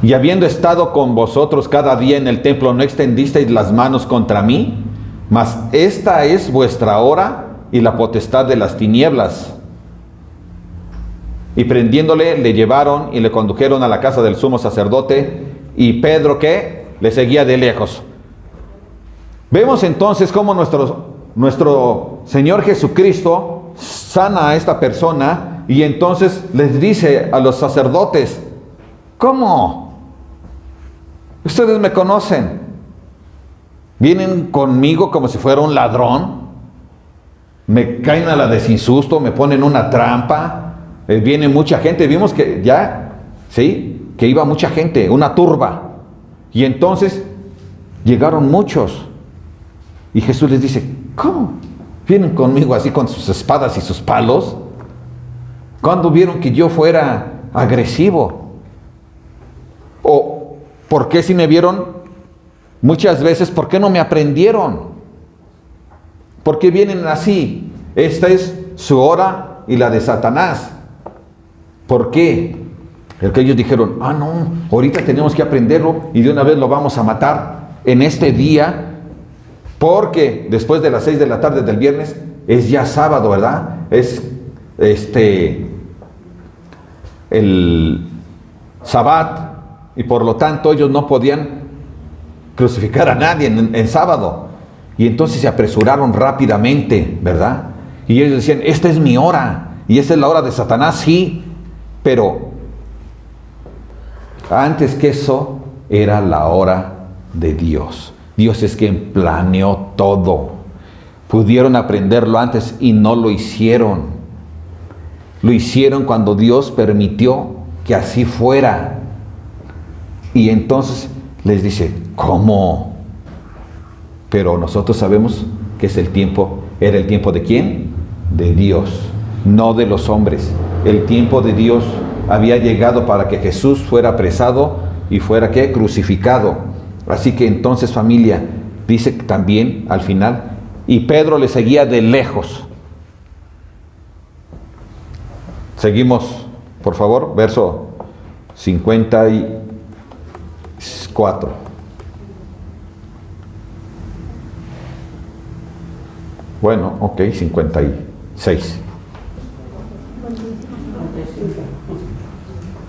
Speaker 1: y habiendo estado con vosotros cada día en el templo, no extendisteis las manos contra mí, mas esta es vuestra hora y la potestad de las tinieblas. Y prendiéndole, le llevaron y le condujeron a la casa del sumo sacerdote, y Pedro, ¿qué? Le seguía de lejos. Vemos entonces cómo nuestro Señor Jesucristo sana a esta persona, y entonces les dice a los sacerdotes, ¿cómo? Ustedes me conocen. Vienen conmigo como si fuera un ladrón. Me caen a la de sin susto, me ponen una trampa. Viene mucha gente. Vimos que ya, ¿sí? Que iba mucha gente, una turba. Y entonces llegaron muchos. Y Jesús les dice, ¿cómo? ¿Vienen conmigo así con sus espadas y sus palos? ¿Cuándo vieron que yo fuera agresivo? ¿O por qué si me vieron muchas veces, por qué no me aprendieron? ¿Por qué vienen así? Esta es su hora y la de Satanás. ¿Por qué? Porque ellos dijeron, no, ahorita tenemos que aprenderlo y de una vez lo vamos a matar en este día, porque después de las 6 de la tarde del viernes es ya sábado, ¿verdad? Es el Sabbat, y por lo tanto ellos no podían crucificar a nadie en sábado. Y entonces se apresuraron rápidamente, ¿verdad? Y ellos decían, esta es mi hora, y esa es la hora de Satanás, sí, pero antes que eso era la hora de Dios. Dios es quien planeó todo. Pudieron aprenderlo antes y no lo hicieron. Lo hicieron cuando Dios permitió que así fuera. Y entonces les dice, ¿cómo? Pero nosotros sabemos que es el tiempo. ¿Era el tiempo de quién? De Dios, no de los hombres. El tiempo de Dios había llegado para que Jesús fuera apresado y fuera, ¿qué? Crucificado. Así que entonces, familia, dice también al final, y Pedro le seguía de lejos. Seguimos, por favor, verso 54. Bueno, ok, 56.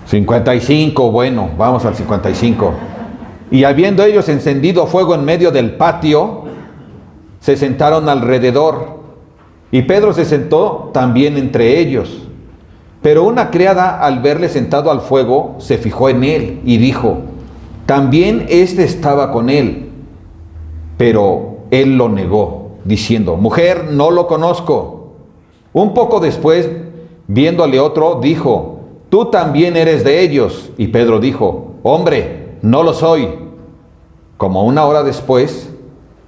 Speaker 1: 55, bueno, vamos al 55. Y habiendo ellos encendido fuego en medio del patio, se sentaron alrededor, y Pedro se sentó también entre ellos. Pero una criada, al verle sentado al fuego, se fijó en él y dijo, también éste estaba con él. Pero él lo negó, diciendo, mujer, no lo conozco. Un poco después, viéndole otro, dijo, tú también eres de ellos. Y Pedro dijo, hombre, no lo soy. Como una hora después,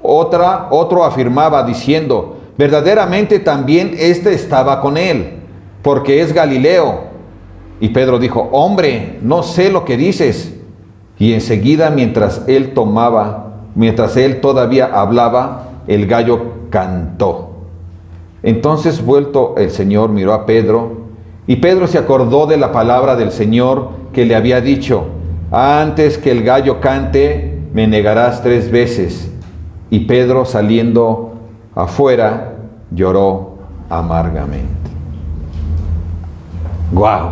Speaker 1: otro afirmaba diciendo, verdaderamente también éste estaba con él, porque es Galileo. Y Pedro dijo, hombre, no sé lo que dices. Y enseguida, mientras él todavía hablaba, el gallo cantó. Entonces, vuelto el Señor, miró a Pedro, y Pedro se acordó de la palabra del Señor que le había dicho: antes que el gallo cante, me negarás 3 veces. Y Pedro, saliendo afuera, lloró amargamente. ¡Guau!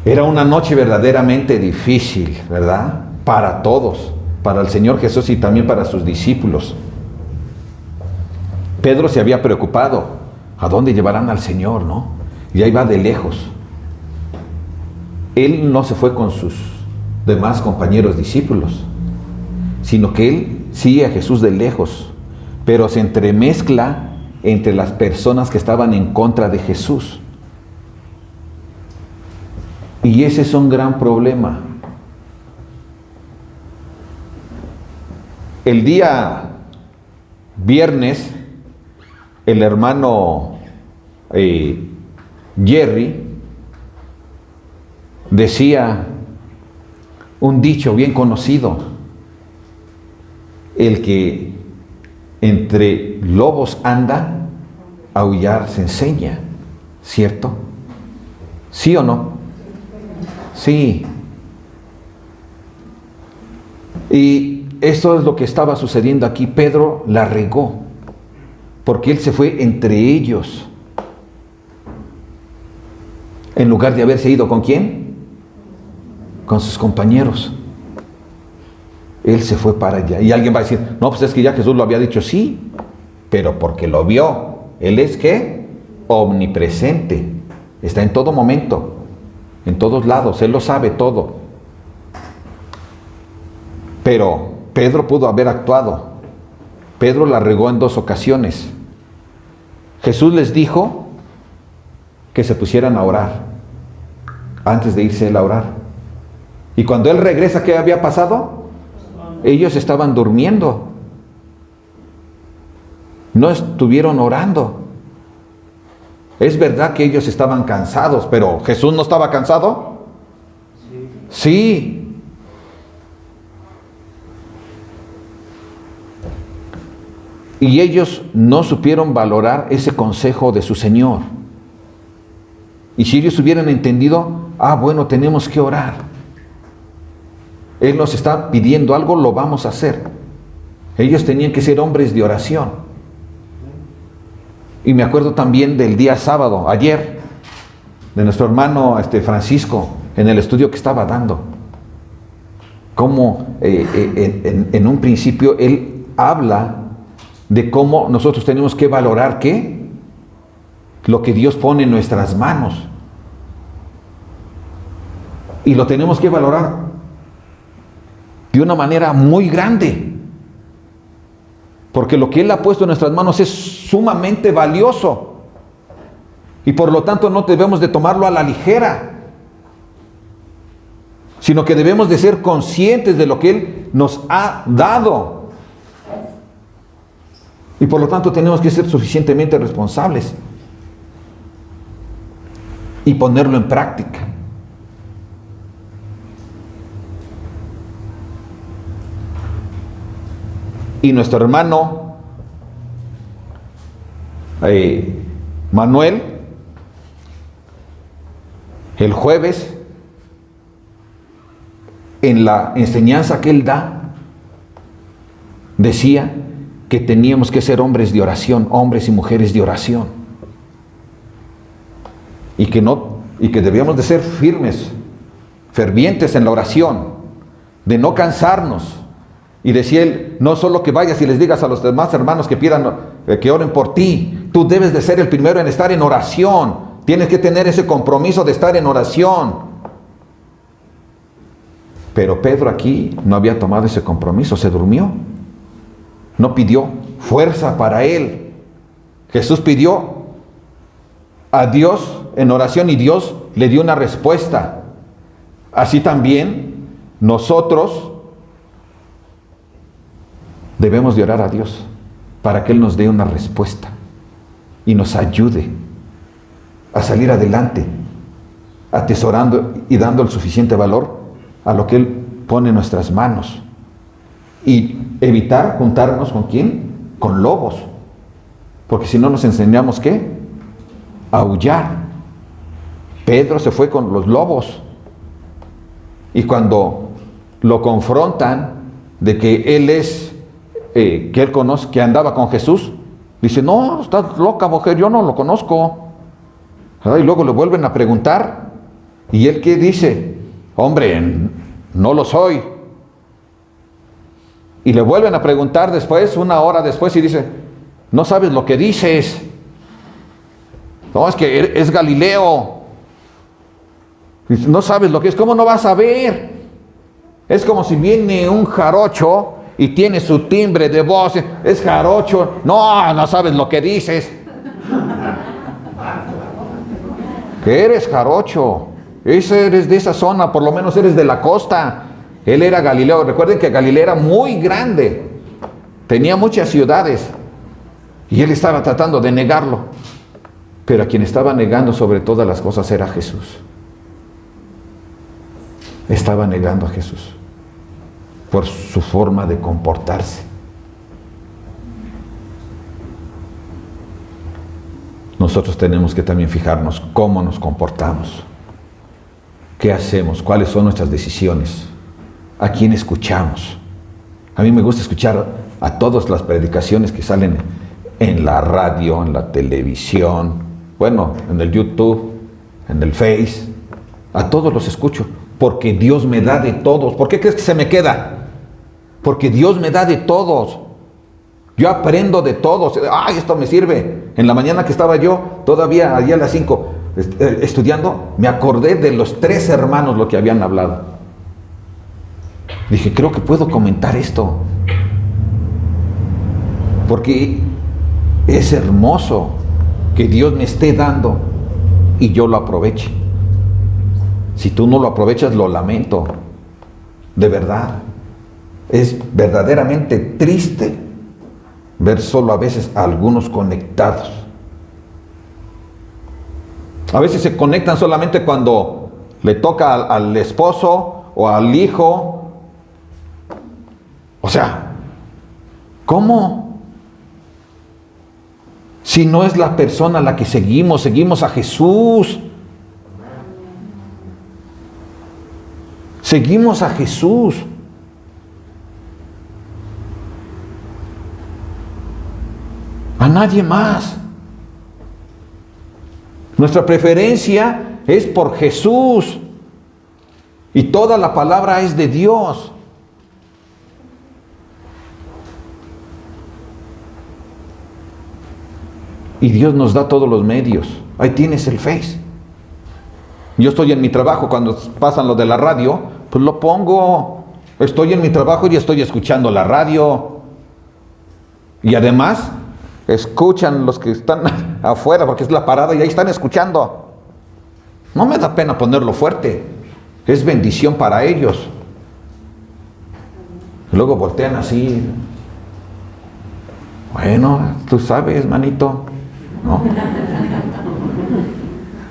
Speaker 1: Era una noche verdaderamente difícil, ¿verdad? Para todos, para el Señor Jesús y también para sus discípulos. Pedro se había preocupado: ¿a dónde llevarán al Señor, no? Y ahí va de lejos. Él no se fue con sus demás compañeros discípulos, sino que él sigue a Jesús de lejos, pero se entremezcla entre las personas que estaban en contra de Jesús. Y ese es un gran problema. El día viernes, el hermano Jerry decía un dicho bien conocido: el que entre lobos anda, aullar se enseña, ¿cierto? ¿Sí o no? Sí. Y eso es lo que estaba sucediendo aquí. Pedro la regó, porque él se fue entre ellos, en lugar de haberse ido ¿con quién? Con sus compañeros. Él se fue para allá. Y alguien va a decir: no, pues es que ya Jesús lo había dicho. Sí, pero porque lo vio. Él es ¿qué? Omnipresente. Está en todo momento, en todos lados. Él lo sabe todo. Pero Pedro pudo haber actuado. Pedro la regó en 2 ocasiones. Jesús les dijo que se pusieran a orar antes de irse él a orar. Y cuando él regresa, ¿qué había pasado? Ellos estaban durmiendo. No estuvieron orando. Es verdad que ellos estaban cansados, pero ¿Jesús no estaba cansado? Sí. Y ellos no supieron valorar ese consejo de su Señor. Y si ellos hubieran entendido: bueno, tenemos que orar, Él nos está pidiendo algo, lo vamos a hacer. Ellos tenían que ser hombres de oración. Y me acuerdo también del día sábado, ayer, de nuestro hermano Francisco, en el estudio que estaba dando. Cómo en un principio él habla de cómo nosotros tenemos que valorar ¿qué? Lo que Dios pone en nuestras manos. Y lo tenemos que valorar de una manera muy grande. Porque lo que Él ha puesto en nuestras manos es sumamente valioso. Y por lo tanto no debemos de tomarlo a la ligera, sino que debemos de ser conscientes de lo que Él nos ha dado. Y por lo tanto tenemos que ser suficientemente responsables y ponerlo en práctica. Y nuestro hermano Manuel, el jueves, en la enseñanza que él da, decía que teníamos que ser hombres de oración, hombres y mujeres de oración. Y que debíamos de ser firmes, fervientes en la oración, de no cansarnos. Y decía él: no solo que vayas y les digas a los demás hermanos que pidan, que oren por ti, tú debes de ser el primero en estar en oración. Tienes que tener ese compromiso de estar en oración. Pero Pedro aquí no había tomado ese compromiso, se durmió. No pidió fuerza para él. Jesús pidió a Dios en oración y Dios le dio una respuesta. Así también nosotros debemos de orar a Dios para que Él nos dé una respuesta y nos ayude a salir adelante, atesorando y dando el suficiente valor a lo que Él pone en nuestras manos. Y evitar juntarnos ¿con quién? Con lobos. Porque si no nos enseñamos, ¿qué? A aullar. Pedro se fue con los lobos. Y cuando lo confrontan de que él es, que él conoce, que andaba con Jesús, dice, no, estás loca, mujer, yo no lo conozco. Y luego le vuelven a preguntar, y él ¿qué dice? Hombre, no lo soy. Y le vuelven a preguntar después, una hora después, y dice, no sabes lo que dices. No, es que es Galileo. Dice, no sabes lo que es. ¿Cómo no vas a ver? Es como si viene un jarocho y tiene su timbre de voz. Es jarocho. No, no sabes lo que dices. Que eres jarocho. Eres de esa zona, por lo menos eres de la costa. Él era Galileo. Recuerden que Galilea era muy grande. Tenía muchas ciudades. Y él estaba tratando de negarlo. Pero a quien estaba negando sobre todas las cosas era Jesús. Estaba negando a Jesús por su forma de comportarse. Nosotros tenemos que también fijarnos cómo nos comportamos. ¿Qué hacemos? ¿Cuáles son nuestras decisiones? ¿A quién escuchamos? A mí me gusta escuchar a todas las predicaciones que salen en la radio, en la televisión, bueno, en el YouTube, en el Face. A todos los escucho, porque Dios me da de todos. ¿Por qué crees que se me queda? Porque Dios me da de todos. Yo aprendo de todos. ¡Ay, esto me sirve! En la mañana que estaba yo, todavía allá a las 5, estudiando, me acordé de los 3 hermanos lo que habían hablado. Dije, creo que puedo comentar esto. Porque es hermoso que Dios me esté dando y yo lo aproveche. Si tú no lo aprovechas, lo lamento. De verdad. Es verdaderamente triste ver solo a veces a algunos conectados. A veces se conectan solamente cuando le toca al esposo o al hijo. O sea, ¿cómo? Si no es la persona a la que seguimos a Jesús. Seguimos a Jesús. A nadie más. Nuestra preferencia es por Jesús. Y toda la palabra es de Dios. Y Dios nos da todos los medios. Ahí tienes el Face. Yo estoy en mi trabajo, cuando pasan lo de la radio, pues lo pongo. Estoy en mi trabajo y estoy escuchando la radio. Y además, escuchan los que están afuera, porque es la parada y ahí están escuchando. No me da pena ponerlo fuerte. Es bendición para ellos. Y luego voltean así. Bueno, tú sabes, manito. ¿No?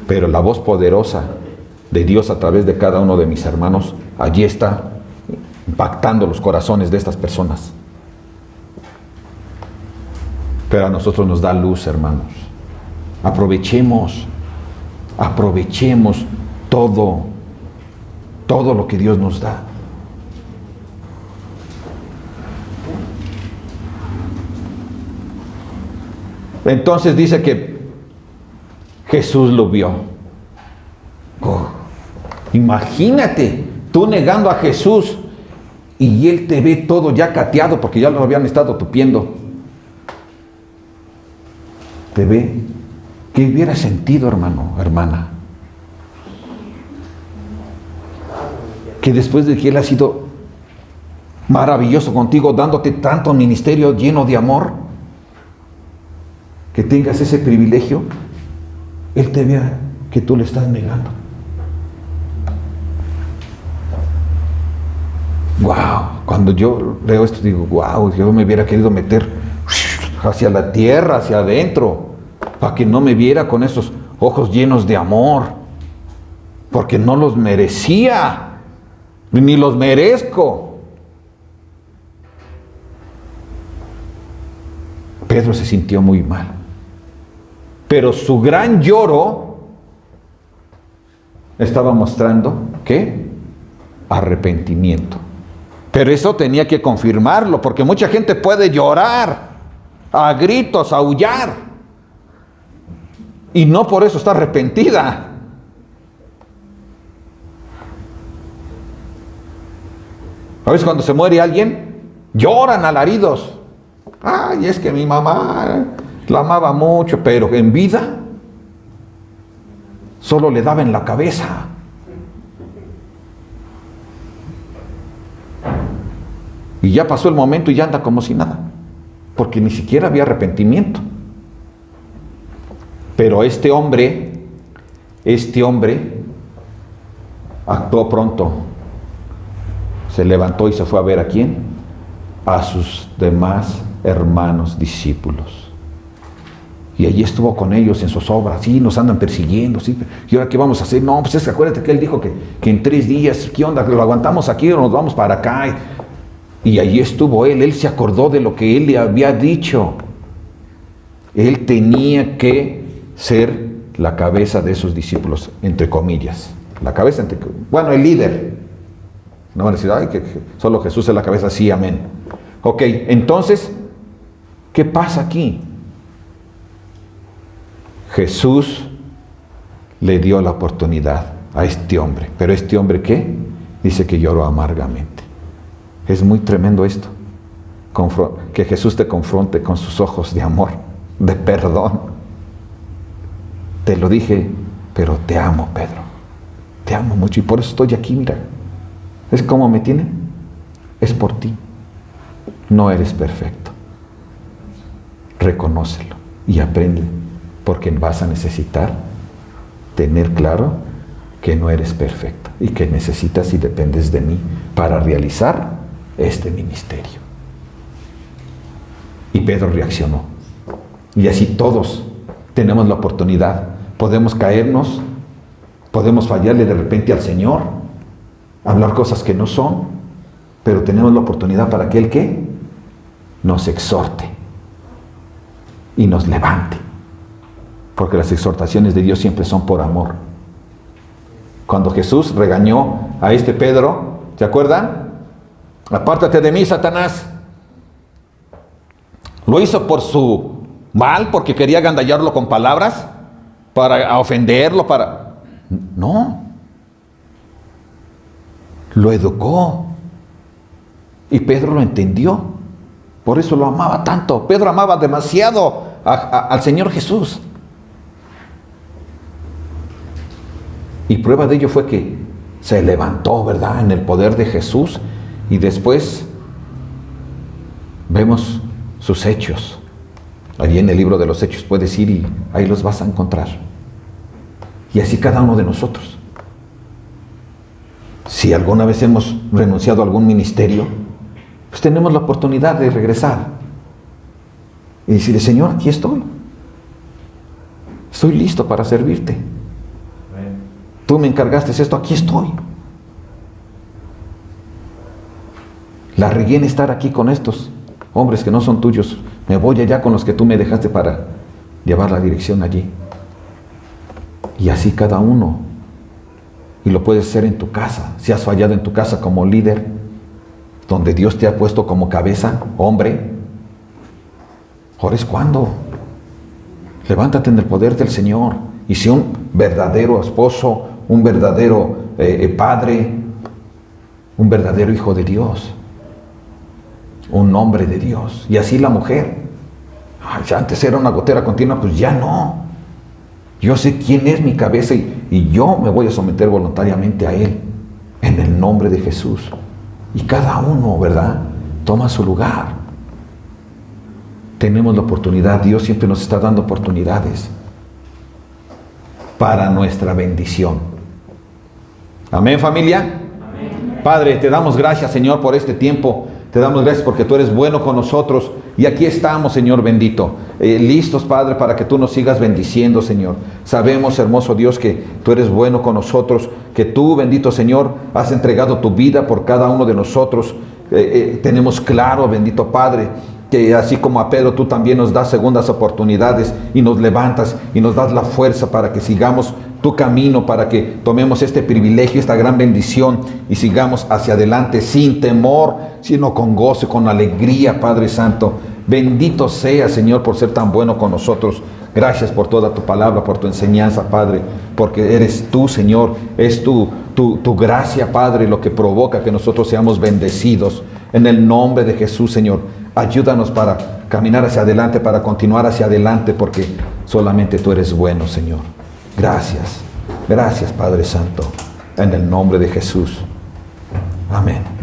Speaker 1: Pero la voz poderosa de Dios a través de cada uno de mis hermanos, allí está impactando los corazones de estas personas. Pero a nosotros nos da luz, hermanos. Aprovechemos todo lo que Dios nos da. Entonces dice que Jesús lo vio. Oh, imagínate, tú negando a Jesús y Él te ve todo ya cateado porque ya lo habían estado tupiendo. Te ve. ¿Qué hubiera sentido, hermano, hermana? Que después de que Él ha sido maravilloso contigo, dándote tanto ministerio lleno de amor, que tengas ese privilegio, Él te vea que tú le estás negando. Wow, cuando yo leo esto digo, wow, yo me hubiera querido meter hacia la tierra, hacia adentro, para que no me viera con esos ojos llenos de amor, porque no los merecía, ni los merezco. Pedro se sintió muy mal. Pero su gran lloro estaba mostrando, ¿qué? Arrepentimiento. Pero eso tenía que confirmarlo, porque mucha gente puede llorar a gritos, aullar, y no por eso está arrepentida. A veces cuando se muere alguien, lloran alaridos. Ay, es que mi mamá la amaba mucho, pero en vida solo le daba en la cabeza. Y ya pasó el momento y ya anda como si nada, porque ni siquiera había arrepentimiento. Pero este hombre actuó pronto. Se levantó y se fue a ver ¿a quién? A sus demás hermanos discípulos. Y allí estuvo con ellos en zozobra. Sí, nos andan persiguiendo, sí. ¿Y ahora qué vamos a hacer? No, pues es que acuérdate que él dijo que en 3 días, ¿qué onda? ¿Lo aguantamos aquí o nos vamos para acá? Y allí estuvo él se acordó de lo que él le había dicho. Él tenía que ser la cabeza de esos discípulos, entre comillas. La cabeza, bueno, el líder. No van a decir, ay, que solo Jesús es la cabeza, sí, amén. Ok, entonces, ¿qué pasa aquí? Jesús le dio la oportunidad a este hombre. ¿Pero este hombre qué? Dice que lloró amargamente. Es muy tremendo esto, que Jesús te confronte con sus ojos de amor, de perdón. Te lo dije, pero te amo, Pedro. Te amo mucho y por eso estoy aquí, mira. ¿Es como me tiene? Es por ti. No eres perfecto. Reconócelo y aprende, porque vas a necesitar tener claro que no eres perfecto y que necesitas y dependes de mí para realizar este ministerio. Y Pedro reaccionó. Y así todos tenemos la oportunidad. Podemos caernos, podemos fallarle de repente al Señor, hablar cosas que no son, pero tenemos la oportunidad para que Él ¿qué? Nos exhorte y nos levante. Porque las exhortaciones de Dios siempre son por amor. Cuando Jesús regañó a este Pedro, ¿se acuerdan? Apártate de mí, Satanás. Lo hizo por su mal, porque quería agandallarlo con palabras, para ofenderlo, para... No. Lo educó. Y Pedro lo entendió. Por eso lo amaba tanto. Pedro amaba demasiado al Señor Jesús. Y prueba de ello fue que se levantó, ¿verdad?, en el poder de Jesús. Y después vemos sus hechos. Allí en el libro de los Hechos puedes ir y ahí los vas a encontrar. Y así cada uno de nosotros. Si alguna vez hemos renunciado a algún ministerio, pues tenemos la oportunidad de regresar y decirle, Señor, aquí estoy. Estoy listo para servirte. Tú me encargaste esto, aquí estoy. La regué en estar aquí con estos hombres que no son tuyos. Me voy allá con los que tú me dejaste para llevar la dirección allí. Y así cada uno. Y lo puedes hacer en tu casa. Si has fallado en tu casa como líder, donde Dios te ha puesto como cabeza, hombre, ahora es cuando. Levántate en el poder del Señor. Y sé un verdadero esposo, un verdadero padre, un verdadero hijo de Dios. Un hombre de Dios. Y así la mujer. Ay, antes era una gotera continua, pues ya no. Yo sé quién es mi cabeza y yo me voy a someter voluntariamente a Él. En el nombre de Jesús. Y cada uno, ¿verdad?, toma su lugar. Tenemos la oportunidad. Dios siempre nos está dando oportunidades para nuestra bendición. Amén, familia. Amén. Padre, te damos gracias, Señor, por este tiempo. Te damos gracias porque tú eres bueno con nosotros. Y aquí estamos, Señor bendito, listos, Padre, para que tú nos sigas bendiciendo, Señor. Sabemos, hermoso Dios, que tú eres bueno con nosotros, que tú, bendito Señor, has entregado tu vida por cada uno de nosotros. Tenemos claro, bendito Padre, que así como a Pedro tú también nos das segundas oportunidades y nos levantas y nos das la fuerza para que sigamos tu camino, para que tomemos este privilegio, esta gran bendición y sigamos hacia adelante sin temor, sino con gozo, con alegría, Padre Santo. Bendito sea, Señor, por ser tan bueno con nosotros. Gracias por toda tu palabra, por tu enseñanza, Padre, porque eres tú, Señor, es tu gracia, Padre, lo que provoca que nosotros seamos bendecidos. En el nombre de Jesús, Señor, ayúdanos para caminar hacia adelante, para continuar hacia adelante, porque solamente tú eres bueno, Señor. Gracias, gracias, Padre Santo, en el nombre de Jesús. Amén.